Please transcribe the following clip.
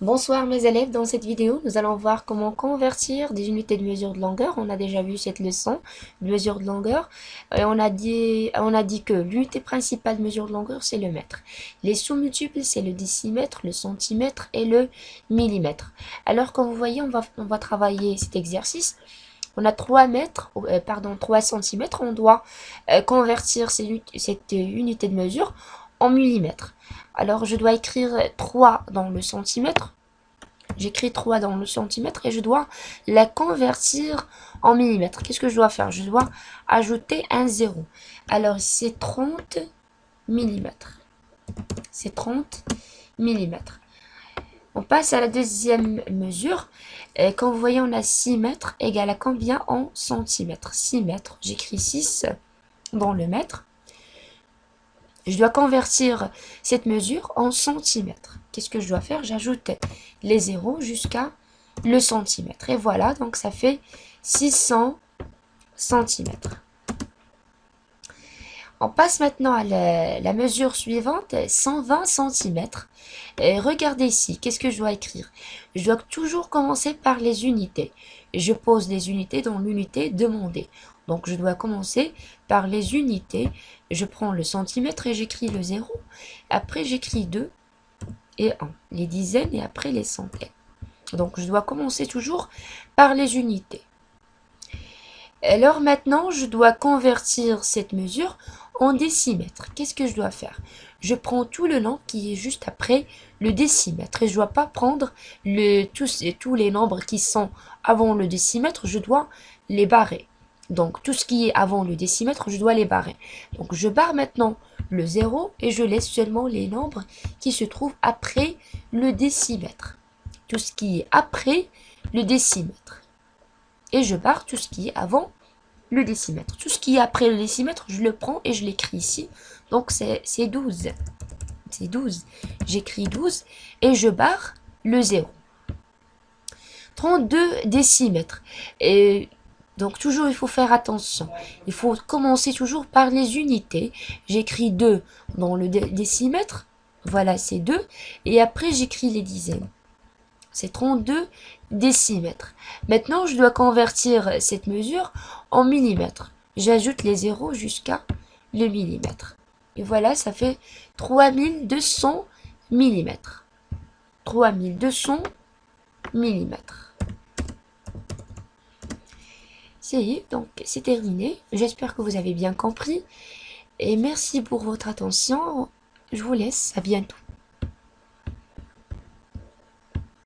Bonsoir mes élèves, dans cette vidéo nous allons voir comment convertir des unités de mesure de longueur. On a déjà vu cette leçon de mesure de longueur et on a dit que l'unité principale de mesure de longueur c'est le mètre. Les sous-multiples c'est le décimètre, le centimètre et le millimètre. Alors comme vous voyez on va travailler cet exercice. On a 3 mètres, 3 centimètres, on doit convertir cette unité de mesure en millimètres. Alors je dois écrire 3 dans le centimètre. J'écris 3 dans le centimètre et je dois la convertir en millimètres. Qu'est-ce que je dois faire? Je dois ajouter un 0. Alors c'est 30 millimètres. C'est 30 millimètres. On passe à la deuxième mesure. Et quand vous voyez, on a 6 mètres égale à combien en centimètres? 6 mètres. J'écris 6 dans le mètre. Je dois convertir cette mesure en centimètres. Qu'est-ce que je dois faire? J'ajoute les zéros jusqu'à le centimètre. Et voilà, donc ça fait 600 centimètres. On passe maintenant à la mesure suivante, 120 centimètres. Et regardez ici, qu'est-ce que je dois écrire? Je dois toujours commencer par les unités. Je pose les unités dans l'unité demandée. Donc je dois commencer par les unités. Je prends le centimètre et j'écris le 0. Après j'écris 2 et 1. Les dizaines et après les centaines. Donc je dois commencer toujours par les unités. Alors maintenant, je dois convertir cette mesure en décimètres. Qu'est-ce que je dois faire? Je prends tout le nombre qui est juste après le décimètre. Et je ne dois pas prendre tous les nombres qui sont avant le décimètre, je dois les barrer. Donc tout ce qui est avant le décimètre, je dois les barrer. Donc je barre maintenant le 0 et je laisse seulement les nombres qui se trouvent après le décimètre. Tout ce qui est après le décimètre. Et je barre tout ce qui est avant le décimètre. Tout ce qui est après le décimètre, je le prends et je l'écris ici. Donc c'est 12. C'est 12. J'écris 12 et je barre le 0. 32 décimètres. Et donc toujours il faut faire attention. Il faut commencer toujours par les unités. J'écris 2 dans le décimètre. Voilà, c'est 2. Et après j'écris les dizaines. C'est 32 décimètres. Maintenant, je dois convertir cette mesure en millimètres. J'ajoute les zéros jusqu'à le millimètre. Et voilà, ça fait 3200 millimètres. 3200 millimètres. Donc c'est terminé. J'espère que vous avez bien compris. Et merci pour votre attention. Je vous laisse. À bientôt.